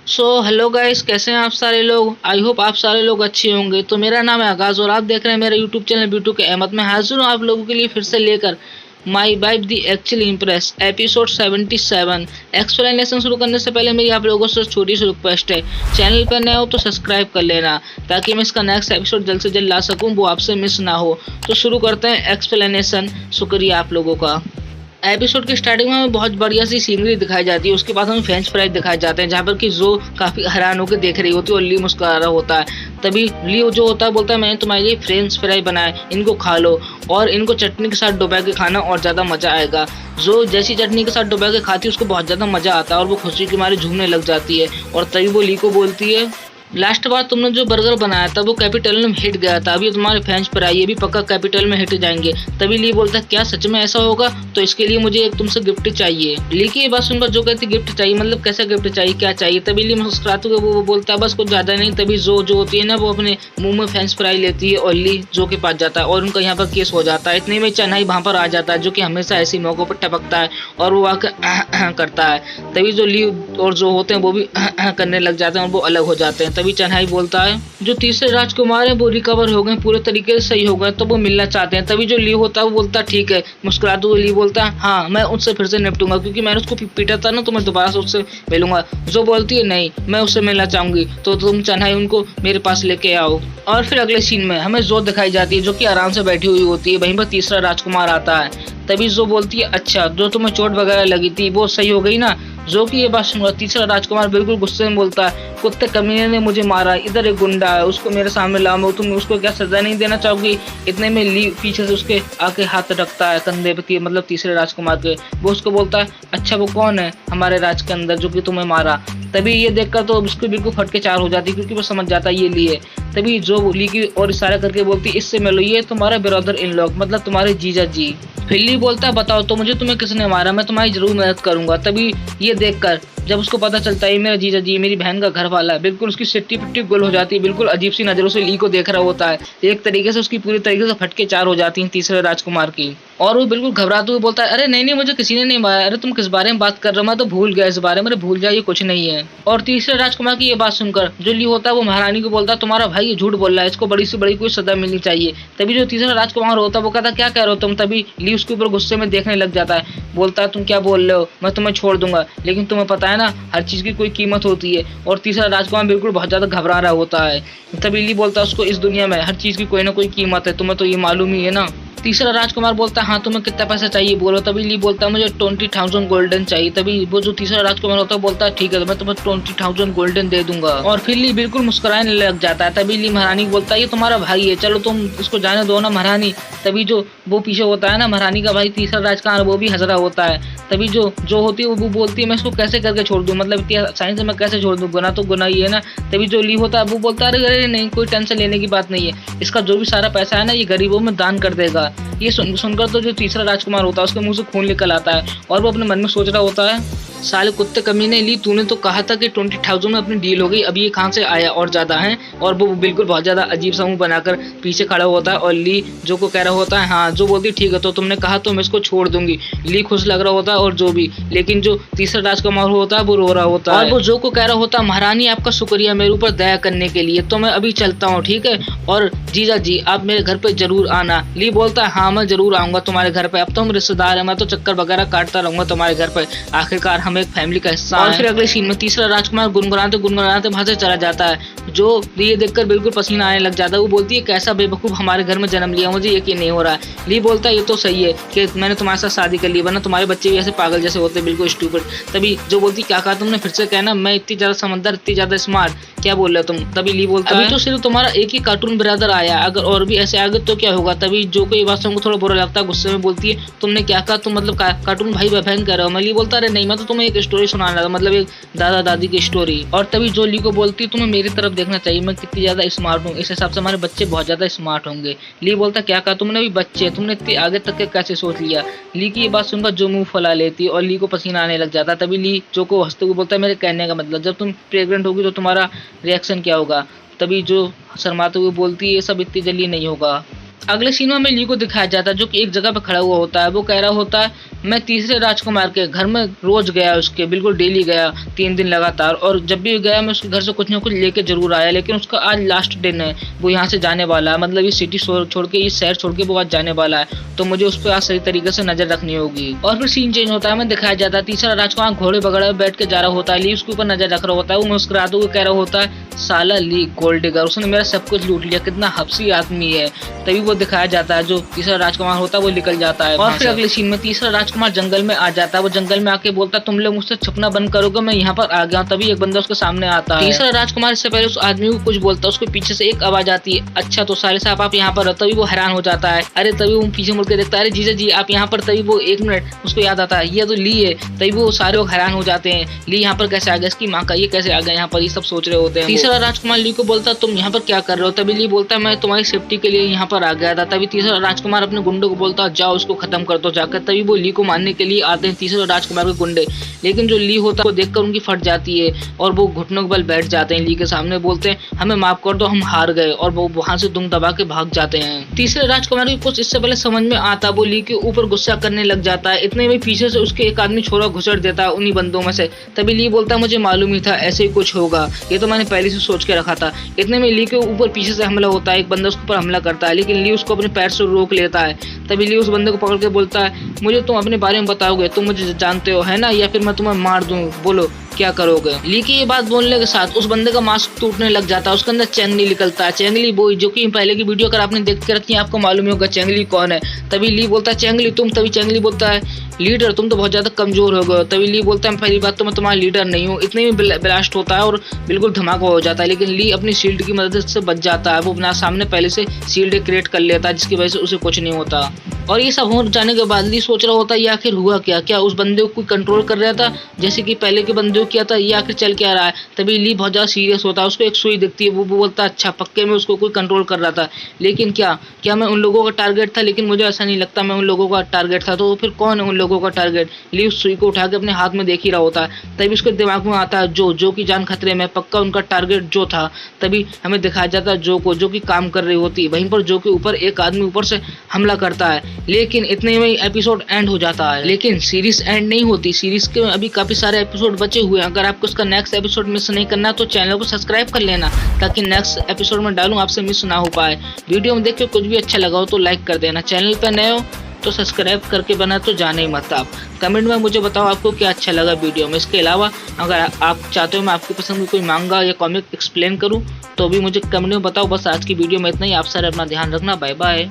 Hello guys, कैसे हैं आप सारे लोग। आई होप आप सारे लोग अच्छे होंगे। तो मेरा नाम है आगाज़ और आप देख रहे हैं मेरा यूट्यूब चैनल ब्यूटू के अहमद। मैं हाजिर हूँ आप लोगों के लिए फिर से लेकर my wife the actual impress episode 77। Explanation शुरू करने से पहले मेरी आप लोगों से छोटी सी रिक्वेस्ट है, चैनल पर नए हो तो सब्सक्राइब कर लेना ताकि मैं इसका नेक्स्ट एपिसोड जल्द से जल्द ला सकूँ, वो आपसे मिस ना हो। तो शुरू करते हैं एक्सप्लेनेशन। शुक्रिया आप लोगों का। एपिसोड की स्टार्टिंग में हमें बहुत बढ़िया सी सीनरी दिखाई जाती है। उसके बाद हमें फ्रेंच फ्राइज दिखाए जाते हैं जहाँ पर कि जो काफी हैरान होकर देख रही होती है और ली मुस्कुरा रहा होता है। तभी ली जो होता है बोलता है, मैंने तुम्हारे लिए फ्रेंच फ्राई बनाए, इनको खा लो और इनको चटनी के साथ डुबा के खाना और ज्यादा मजा आएगा। जो जैसी चटनी के साथ डुबा के खाती है उसको बहुत ज्यादा मजा आता है और वो खुशी के मारे झूमने लग जाती है। और तभी वो ली को बोलती है, लास्ट बार तुमने जो बर्गर बनाया था वो कैपिटल में हिट गया था, अभी तुम्हारे फ्रेंच फ्राई ये भी पक्का कैपिटल में हिट जाएंगे। तभी ली बोलता है, क्या सच में ऐसा होगा? तो इसके लिए मुझे एक तुमसे गिफ्ट चाहिए। ली की ये बात सुनकर जो कहती गिफ्ट चाहिए, मतलब कैसा गिफ्ट चाहिए, क्या चाहिए? तभी ली मुस्कुराते हुए वो बोलता है, बस कुछ ज्यादा नहीं। तभी जो होती है ना, वो अपने मुंह में फ्रेंच फ्राई लेती है और ली जो के पास जाता है और उनका यहाँ पर केस हो जाता है। इतने में चन्हाई वहां पर आ जाता है जो कि हमेशा ऐसी मौकों पर टपकता है और वो आकर करता है। तभी जो ली और जो होते हैं वो भी करने लग जाते हैं और वो अलग हो जाते हैं। तभी चन्हाई बोलता है, जो तीसरे राजकुमार है वो रिकवर हो गए, पूरे तरीके से सही हो गए, तो वो मिलना चाहते हैं। तभी जो ली होता है वो बोलता है, ठीक है। मुस्कुराते हुए ली बोलता है, हाँ मैं उससे फिर से निपटूंगा, क्योंकि मैंने उसको पीटा था ना, तो मैं दोबारा से उससे मिलूंगा। जो बोलती है, नहीं मैं उससे मिलना चाहूंगी, तो तुम चन्हाई उनको मेरे पास लेके आओ। और फिर अगले सीन में हमें जो दिखाई जाती है जो कि आराम से बैठी हुई होती है। वहीं पर तीसरा राजकुमार आता है। तभी जो बोलती है, अच्छा जो तुम्हें चोट वगैरह लगी थी वो सही हो गई ना? जो की ये बात सुनकर तीसरा राजकुमार बिल्कुल गुस्से में बोलता है, कुत्ते कमीने ने मुझे मारा, इधर एक गुंडा है, उसको मेरे सामने लाओ, तुम उसको क्या सजा नहीं देना चाहोगी? इतने में ली पीछे से उसके आके हाथ रखता है कंधे पे, मतलब तीसरे राजकुमार के। वो उसको बोलता है, अच्छा वो कौन है हमारे राज के अंदर जो कि तुम्हें मारा? तभी ये देखकर तो उसको बिल्कुल फटके चार हो जाती है, क्योंकि वो समझ जाता है ये ली है। तभी जो ली की और इशारा करके बोलती, इससे मिलो, ये तुम्हारा ब्रदर इन लॉ, मतलब तुम्हारे जीजा जी। फिर ली बोलता है, बताओ तो मुझे, तुम्हें किसने मारा? मैं तुम्हारी जरूर मदद करूंगा। तभी ये देखकर जब उसको पता चलता है मेरा जीजा जी मेरी बहन का घर वाला है, बिल्कुल उसकी सिट्टी पिट्टी गुल हो जाती है, बिल्कुल अजीब सी नजरों से ली को देख रहा होता है। एक तरीके से उसकी पूरी तरीके से फटके चार हो जाती हैं तीसरे राजकुमार की। और वो बिल्कुल घबराते हुए बोलता है, अरे नहीं नहीं मुझे किसी ने नहीं मारा, अरे तुम किस बारे में बात कर रहे हो, मैं तो भूल गया इस बारे में, भूल जाइए कुछ नहीं है। और तीसरे राजकुमार की ये बात सुनकर जो ली होता है वो महारानी को बोलता है, तुम्हारा भाई ये झूठ बोल रहा है, इसको बड़ी से बड़ी कोई सजा मिलनी चाहिए। तभी जो तीसरा राजकुमार होता है वो कहता है, क्या कह रहे हो तुम? तभी ली उसके ऊपर गुस्से में देखने लग जाता है, बोलता है, तुम क्या बोल रहे हो, मैं तुम्हें छोड़ दूंगा, लेकिन तुम्हें पता है ना हर चीज की कोई कीमत होती है। और तीसरा राजकुमार बिल्कुल बहुत ज्यादा घबरा रहा होता है। तभी ली बोलता है, उसको इस दुनिया में हर चीज की कोई ना कोई कीमत है, तुम्हें तो ये मालूम ही है ना। तीसरा राजकुमार बोलता है, हाँ तुम्हें कितना पैसा चाहिए बोलो। तभी ली बोलता है, मुझे 20,000 गोल्डन चाहिए। तभी वो जो तीसरा राजकुमार होता है बोलता है, ठीक है तो मैं तुम्हें 20,000 गोल्डन दे दूंगा। और फिर ली बिल्कुल मुस्कुराने लग जाता है। तभी ली महारानी बोलता है, ये तुम्हारा भाई है, चलो तुम इसको जाने दो ना महारानी। तभी जो वो पीछे होता है ना महारानी का भाई तीसरा राजकुमार, वो भी हंस रहा होता है। तभी जो होती है वो बोलती है, मैं इसको कैसे करके छोड़ दूं, मतलब इतनी आसानी से मैं कैसे छोड़ दूं, गुनाह तो गुनाह ही है ना। तभी जो ली होता है वो बोलता है, अरे नहीं कोई टेंशन लेने की बात नहीं है, इसका जो भी सारा पैसा है ना ये गरीबों में दान कर देगा। ये सुनकर तो जो तीसरा राजकुमार होता है उसके मुंह से खून निकल आता है और वो अपने मन में सोच रहा होता है, साले कुत्ते कमीने, ली तूने तो कहा था कि 20,000 में अपनी डील हो गई, अब ये कहाँ से आया और ज्यादा है। और वो बिल्कुल बहुत ज्यादा अजीब सा मुंह बनाकर पीछे खड़ा होता है और ली जो को कह रहा होता है, हाँ जो बोलती ठीक है तो तुमने कहा तो मैं इसको छोड़ दूंगी। ली खुश लग रहा होता है और जो भी, लेकिन जो तीसरा राजकुमार होता है वो रो रहा होता है और वो जो को कह रहा होता है, महारानी आपका शुक्रिया मेरे ऊपर दया करने के लिए, तो मैं अभी चलता हूँ, ठीक है, और जीजा जी आप मेरे घर पे जरूर आना। ली बोलता है, हाँ मैं जरूर आऊंगा तुम्हारे घर पे, अब तो हम रिश्तेदार है, मैं तो चक्कर वगैरह काटता रहूंगा तुम्हारे घर पे, आखिरकार हम एक फैमिली का हिस्सा हैं। और फिर अगले सीन में तीसरा राजकुमार गुनगुनाते गुनगुनाते वहां से चला जाता है। जो ये देखकर बिल्कुल पसीना आने लग जाता है। वो बोलती है, कैसा बेवकूफ हमारे घर में जन्म लिया, मुझे यकीन नहीं हो रहा है। ली बोलता है, ये तो सही है कि मैंने तुम्हारे साथ शादी कर ली, वरना तुम्हारे बच्चे भी ऐसे पागल जैसे होते हैं, बिल्कुल स्टूपिड। तभी जो बोलती, क्या कहा तुमने, फिर से कहना, मैं इतनी ज्यादा समझदार, इतनी ज्यादा स्मार्ट, क्या बोल रहे हो तुम? तभी ली बोलता है, अभी तो सिर्फ तुम्हारा एक ही कार्टून ब्रदर आया, अगर और भी ऐसे आगे तो क्या होगा? तभी जो को ये बात सुनकर थोड़ा बुरा लगता है, गुस्से में बोलती है, तुमने क्या कहा, तुम मतलब कार्टून भाई बहन कर रहे हो? मैं ली बोलता, अरे नहीं मैं तो तुम्हें एक स्टोरी सुनाने लगा, मतलब एक दादा दादी की स्टोरी। और तभी जो ली को बोलती, तुम्हें मेरी तरफ देखना चाहिए, मैं कितनी ज्यादा स्मार्ट हूँ, इस हिसाब से हमारे बच्चे बहुत ज्यादा स्मार्ट होंगे। ली बोलता, क्या कहा तुमने, अभी बच्चे, तुमने इतनी आगे तक के कैसे सोच लिया? ली की ये बात सुनकर जो मुंह फैला लेती और ली को पसीना आने लग जाता। तभी ली जो को हंसते हुए बोलता है, मेरे कहने का मतलब जब तुम प्रेग्नेंट होगी तो तुम्हारा रिएक्शन क्या होगा? तभी जो शर्माते हुए बोलती है, ये सब इतनी जल्दी नहीं होगा। अगले सीन में ली को दिखाया जाता है जो कि एक जगह पे खड़ा हुआ होता है। वो कह रहा होता है, मैं तीसरे राजकुमार के घर में रोज गया, उसके बिल्कुल डेली गया 3 दिन लगातार, और जब भी गया मैं उसके घर से कुछ ना कुछ लेके जरूर आया। लेकिन उसका आज लास्ट दिन है, वो यहाँ से जाने वाला है, मतलब ये सिटी छोड़ के, इस शहर छोड़ के वो आज जाने वाला है। तो मुझे उस पर आज सही तरीके से नजर रखनी होगी। और फिर सीन चेंज होता है, मैं दिखाया जाता है तीसरा राजकुमार घोड़े वगैरह में बैठ के जा रहा होता है, ली उसके ऊपर नजर रख रहा होता है। वो मुस्कुराते हुए कह रहा होता है, साला ली गोल्ड डिगर, उसने मेरा सब कुछ लूट लिया, कितना हफ्सी आदमी है। तभी वो दिखाया जाता है, जो तीसरा राजकुमार होता है वो निकल जाता है। और फिर अगले सीन में तीसरा राजकुमार जंगल में आ जाता है। वो जंगल में आके बोलता है, तुम लोग मुझसे छुपना बंद करोगे, मैं यहाँ पर आ गया। तभी एक बंदा उसके सामने आता है। तीसरा राजकुमार इससे पहले उस आदमी को कुछ बोलता है, उसके पीछे से एक आवाज आती है, अच्छा तो साले साहब आप यहाँ पर हो। तभी वो हैरान हो जाता है, अरे तभी वो पीछे मुड़ के देखता है, अरे जीजा जी आप यहाँ पर। तभी वो 1 मिनट उसको याद आता है, ये तो ली है। तभी वो सारे लोग हैरान हो जाते हैं, ली यहाँ पर कैसे आ गया, इसकी माँ का ये कैसे आ गया यहाँ पर, ये सब सोच रहे होते हैं। तीसरा राजकुमार ली को बोलता है, तुम यहाँ पर क्या कर रहे हो। तभी ली बोलता है, मैं तुम्हारी सेफ्टी के लिए यहाँ पर आ गया था। तभी तीसरा राजकुमार अपने गुंडों को बोलता है, जाओ उसको खत्म कर दो जाकर। तभी वो ली को मारने के लिए आते हैं तीसरे राजकुमार के गुंडे। लेकिन जो ली होता है वो देखकर उनकी फट जाती है और वो घुटनों के बल बैठ जाते हैं ली के सामने, बोलते हैं हमें माफ कर दो, हम हार गए। और वो वहां से दुम दबा के भाग जाते हैं। तीसरे राजकुमार को कुछ इससे पहले समझ में आता, वो ली के ऊपर गुस्सा करने लग जाता है। इतने में पीछे से उसके एक आदमी छोरा घुसड़ देता है उन्हीं बंदों में से। तभी ली बोलता है, मुझे मालूम ही था ऐसे ही कुछ होगा, ये तो मैंने पहले से सोच के रखा था। इतने में ली के ऊपर पीछे से हमला होता है, एक बंदा उसके ऊपर हमला करता है, लेकिन ली उसको अपने पैर से रोक लेता है। तभी ली उस बंदे को पकड़ के बोलता है, मुझे तुम अपने बारे में बताओगे, तुम मुझे जानते हो है ना, या फिर मैं तुम्हें मार दूं, बोलो क्या करोगे। ली की ये बात बोलने के साथ उस बंदे का मास्क टूटने लग जाता है, उसके अंदर चेंगली निकलता है, चेंगली बोई, जो कि पहले की वीडियो अगर आपने देख के रखी है आपको मालूम होगा चेंगली कौन है। तभी ली बोलता है, चेंगली तुम। तभी चेंगली बोलता है, लीडर तुम तो बहुत ज्यादा कमजोर हो गए। तभी ली बोलता है, पहली बात तो मैं तुम्हारा लीडर नहीं हूँ। इतने में ब्लास्ट होता है और बिल्कुल धमाका हो जाता है, लेकिन ली अपनी शील्ड की मदद से बच जाता है। वो अपना सामने पहले से शील्ड क्रिएट कर लेता है, जिसकी वजह से उसे कुछ नहीं होता। और ये सब हो जाने के बाद ली सोच रहा होता है, ये आखिर हुआ क्या, क्या उस बंदे को कोई कंट्रोल कर रहा था जैसे कि पहले के बंदे को किया था, ये आखिर चल क्या रहा है। तभी ली बहुत ज्यादा सीरियस होता है, उसको एक सुई दिखती है, वो बोलता है, अच्छा पक्के में उसको कोई कंट्रोल कर रहा था, लेकिन क्या मैं उन लोगों का टारगेट था। लेकिन मुझे ऐसा नहीं लगता मैं उन लोगों का टारगेट था, तो फिर कौन है उन लोगों का टारगेट। ली उस सुई को उठा के अपने हाथ में देख ही रहा होता है। तभी उसके दिमाग में आता है जो की जान खतरे में, पक्का उनका टारगेट जो था। तभी हमें दिखाया जाता है जो को, जो की काम कर रही होती है, वहीं पर जो के ऊपर एक आदमी ऊपर से हमला करता है। लेकिन इतने में एपिसोड एंड हो जाता है। लेकिन सीरीज एंड नहीं होती, सीरीज के अभी काफी सारे एपिसोड बचे हुए हैं। अगर आपको उसका नेक्स्ट एपिसोड मिस नहीं करना तो चैनल को सब्सक्राइब कर लेना, ताकि नेक्स्ट एपिसोड में डालूं आपसे मिस ना हो पाए। वीडियो में देख के कुछ भी अच्छा लगा हो तो लाइक कर देना, चैनल पर नए हो तो सब्सक्राइब करके बना तो जाने ही मत आप। कमेंट में मुझे बताओ आपको क्या अच्छा लगा वीडियो में। इसके अलावा अगर आप चाहते हो मैं आपकी पसंद की कोई मांगा या कॉमिक एक्सप्लेन करूं तो भी मुझे कमेंट में बताओ। बस आज की वीडियो में इतना ही, आप सारे अपना ध्यान रखना, बाय बाय।